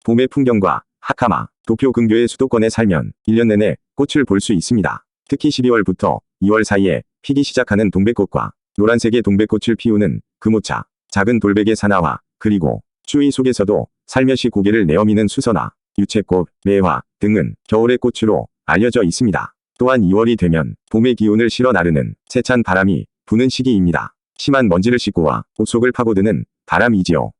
봄의 풍경과 하카마, 도쿄 근교의 수도권에 살면 1년 내내 꽃을 볼 수 있습니다. 특히 12월부터 2월 사이에 피기 시작하는 동백꽃과 노란색의 동백꽃을 피우는 금오차, 작은 돌베개 사나와, 그리고 추위 속에서도 살며시 고개를 내어미는 수선화, 유채꽃, 매화 등은 겨울의 꽃으로 알려져 있습니다. 또한 2월이 되면 봄의 기운을 실어 나르는 세찬 바람이 부는 시기입니다. 심한 먼지를 씻고 와 옷 속을 파고드는 바람이지요.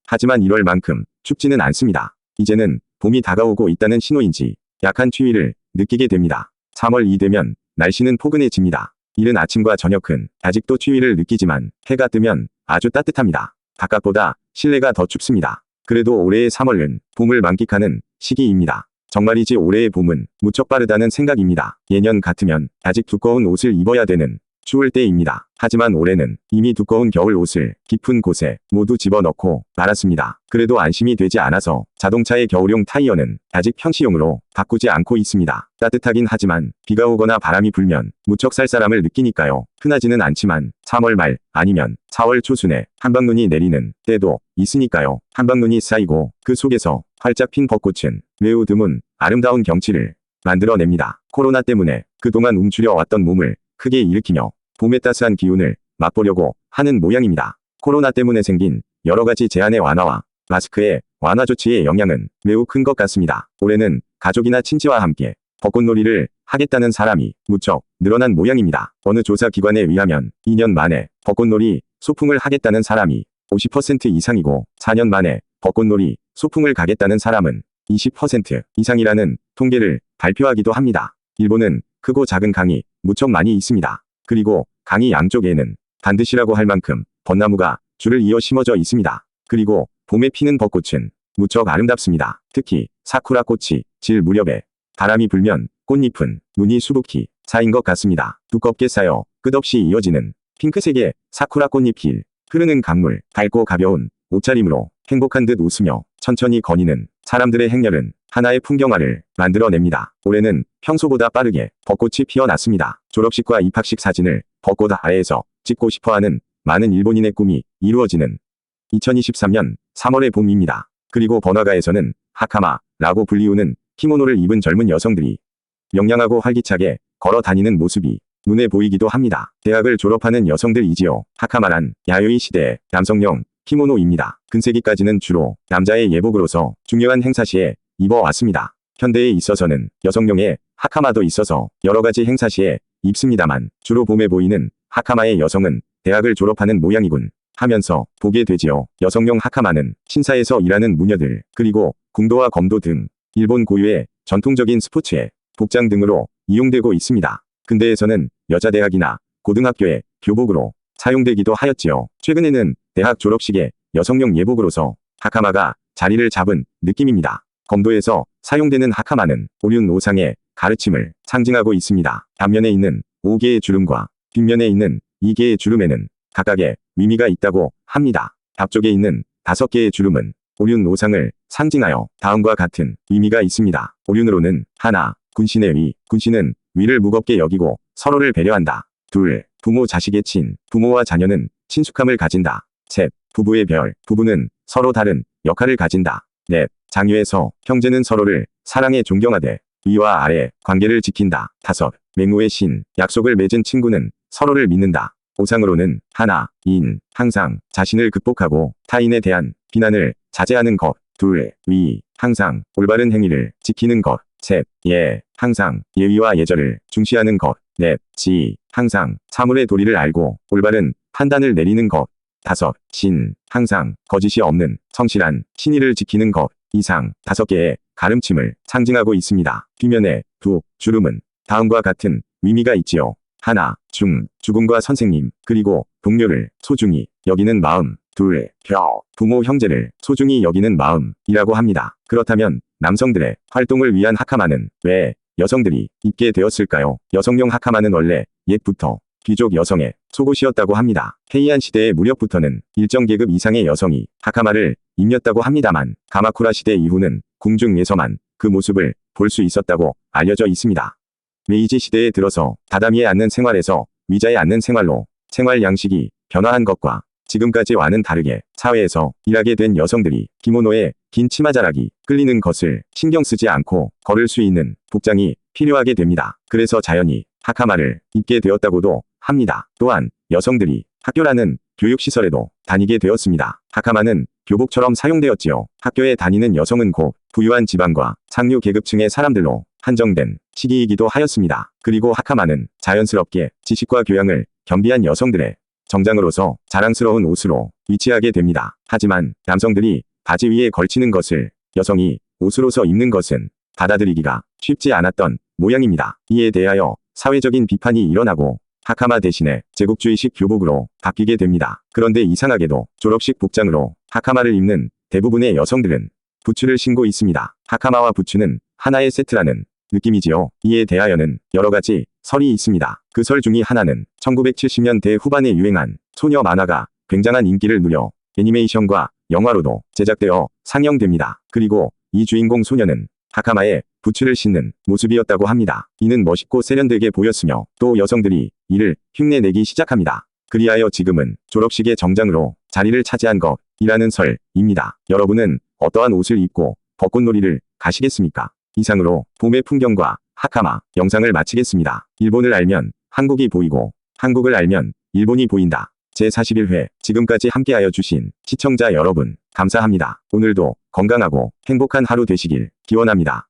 하지만 1월만큼 춥지는 않습니다. 이제는 봄이 다가오고 있다는 신호인지 약한 추위를 느끼게 됩니다. 3월이 되면 날씨는 포근해집니다. 이른 아침과 저녁은 아직도 추위를 느끼지만 해가 뜨면 아주 따뜻합니다. 바깥보다 실내가 더 춥습니다. 그래도 올해의 3월은 봄을 만끽하는 시기입니다. 정말이지 올해의 봄은 무척 빠르다는 생각입니다. 예년 같으면 아직 두꺼운 옷을 입어야 되는 추울 때입니다. 하지만 올해는 이미 두꺼운 겨울 옷을 깊은 곳에 모두 집어넣고 말았습니다. 그래도 안심이 되지 않아서 자동차의 겨울용 타이어는 아직 평시용으로 바꾸지 않고 있습니다. 따뜻하긴 하지만 비가 오거나 바람이 불면 무척 쌀쌀함을 느끼니까요. 흔하지는 않지만 3월 말 아니면 4월 초순에 한방눈이 내리는 때도 있으니까요. 한방눈이 쌓이고 그 속에서 활짝 핀 벚꽃은 매우 드문 아름다운 경치를 만들어냅니다. 코로나 때문에 그동안 움츠려 왔던 몸을 크게 일으키며 봄의 따스한 기운을 맛보려고 하는 모양입니다. 코로나 때문에 생긴 여러가지 제한의 완화와 마스크의 완화 조치의 영향은 매우 큰 것 같습니다. 올해는 가족이나 친지와 함께 벚꽃놀이를 하겠다는 사람이 무척 늘어난 모양입니다. 어느 조사 기관에 의하면 2년 만에 벚꽃놀이 소풍을 하겠다는 사람이 50% 이상이고 4년 만에 벚꽃놀이 소풍을 가겠다는 사람은 20% 이상이라는 통계를 발표하기도 합니다. 일본은 크고 작은 강이 무척 많이 있습니다. 그리고 강이 양쪽에는 반드시라고 할 만큼 벚나무가 줄을 이어 심어져 있습니다. 그리고 봄에 피는 벚꽃은 무척 아름답습니다. 특히 사쿠라 꽃이 질 무렵에 바람이 불면 꽃잎은 눈이 수북히 쌓인 것 같습니다. 두껍게 쌓여 끝없이 이어지는 핑크색의 사쿠라 꽃잎길, 흐르는 강물, 밝고 가벼운 옷차림으로 행복한 듯 웃으며 천천히 거니는 사람들의 행렬은 하나의 풍경화를 만들어냅니다. 올해는 평소보다 빠르게 벚꽃이 피어났습니다. 졸업식과 입학식 사진을 벚꽃 아래에서 찍고 싶어하는 많은 일본인의 꿈이 이루어지는 2023년 3월의 봄입니다. 그리고 번화가에서는 하카마라고 불리우는 키모노를 입은 젊은 여성들이 명랑하고 활기차게 걸어 다니는 모습이 눈에 보이기도 합니다. 대학을 졸업하는 여성들이지요. 하카마란 야요이 시대의 남성용 키모노입니다. 근세기까지는 주로 남자의 예복으로서 중요한 행사 시에 입어왔습니다. 현대에 있어서는 여성용의 하카마도 있어서 여러가지 행사 시에 입습니다만 주로 봄에 보이는 하카마의 여성은 대학을 졸업하는 모양이군 하면서 보게 되지요. 여성용 하카마는 신사에서 일하는 무녀들, 그리고 궁도와 검도 등 일본 고유의 전통적인 스포츠의 복장 등으로 이용되고 있습니다. 근대에서는 여자대학이나 고등학교의 교복으로 사용되기도 하였지요. 최근에는 대학 졸업식의 여성용 예복으로서 하카마가 자리를 잡은 느낌입니다. 검도에서 사용되는 하카마는 오륜 오상의 가르침을 상징하고 있습니다. 앞면에 있는 5개의 주름과 뒷면에 있는 2개의 주름에는 각각의 의미가 있다고 합니다. 앞쪽에 있는 5개의 주름은 오륜 오상을 상징하여 다음과 같은 의미가 있습니다. 오륜으로는 하나, 군신의 위, 군신은 위를 무겁게 여기고 서로를 배려한다. 둘, 부모 자식의 친, 부모와 자녀는 친숙함을 가진다. 셋, 부부의 별, 부부는 서로 다른 역할을 가진다. 넷, 장유의 서, 형제는 서로를 사랑에 존경하되 위와 아래 관계를 지킨다. 다섯, 맹우의 신, 약속을 맺은 친구는 서로를 믿는다. 오상으로는 하나, 인, 항상 자신을 극복하고 타인에 대한 비난을 자제하는 것. 둘, 위, 항상 올바른 행위를 지키는 것. 셋, 예, 항상 예의와 예절을 중시하는 것. 넷, 지, 항상 사물의 도리를 알고 올바른 판단을 내리는 것. 다섯, 신, 항상 거짓이 없는 성실한 신의를 지키는 것. 이상 5개의 가름침을 상징하고 있습니다. 뒷면에 두 주름은 다음과 같은 의미가 있지요. 하나, 중, 주군과 선생님, 그리고 동료를 소중히 여기는 마음. 둘, 벼, 부모 형제를 소중히 여기는 마음이라고 합니다. 그렇다면 남성들의 활동을 위한 하카마는 왜 여성들이 입게 되었을까요? 여성용 하카마는 원래 옛부터 귀족 여성의 속옷이었다고 합니다. 헤이안 시대의 무렵부터는 일정 계급 이상의 여성이 하카마를 입렸다고 합니다만 가마쿠라 시대 이후는 궁중에서만 그 모습을 볼 수 있었다고 알려져 있습니다. 메이지 시대에 들어서 다다미에 앉는 생활에서 위자에 앉는 생활로 생활 양식이 변화한 것과 지금까지와는 다르게 사회에서 일하게 된 여성들이 기모노에 긴 치마자락이 끌리는 것을 신경 쓰지 않고 걸을 수 있는 복장이 필요하게 됩니다. 그래서 자연히 하카마를 입게 되었다고도 합니다. 또한 여성들이 학교라는 교육시설에도 다니게 되었습니다. 하카마는 교복처럼 사용되었지요. 학교에 다니는 여성은 곧 부유한 집안과 상류 계급층의 사람들로 한정된 시기이기도 하였습니다. 그리고 하카마는 자연스럽게 지식과 교양을 겸비한 여성들의 정장으로서 자랑스러운 옷으로 위치하게 됩니다. 하지만 남성들이 바지 위에 걸치는 것을 여성이 옷으로서 입는 것은 받아들이기가 쉽지 않았던 모양입니다. 이에 대하여 사회적인 비판이 일어나고 하카마 대신에 제국주의식 교복으로 바뀌게 됩니다. 그런데 이상하게도 졸업식 복장으로 하카마를 입는 대부분의 여성들은 부츠를 신고 있습니다. 하카마와 부츠는 하나의 세트라는 느낌이지요. 이에 대하여는 여러 가지 설이 있습니다. 그 설 중의 하나는 1970년대 후반에 유행한 소녀 만화가 굉장한 인기를 누려 애니메이션과 영화로도 제작되어 상영됩니다. 그리고 이 주인공 소녀는 하카마에 부츠를 신는 모습이었다고 합니다. 이는 멋있고 세련되게 보였으며 또 여성들이 이를 흉내내기 시작합니다. 그리하여 지금은 졸업식의 정장으로 자리를 차지한 것이라는 설입니다. 여러분은 어떠한 옷을 입고 벚꽃놀이를 가시겠습니까? 이상으로 봄의 풍경과 하카마 영상을 마치겠습니다. 일본을 알면 한국이 보이고 한국을 알면 일본이 보인다. 제41회 지금까지 함께하여 주신 시청자 여러분 감사합니다. 오늘도 건강하고 행복한 하루 되시길 기원합니다.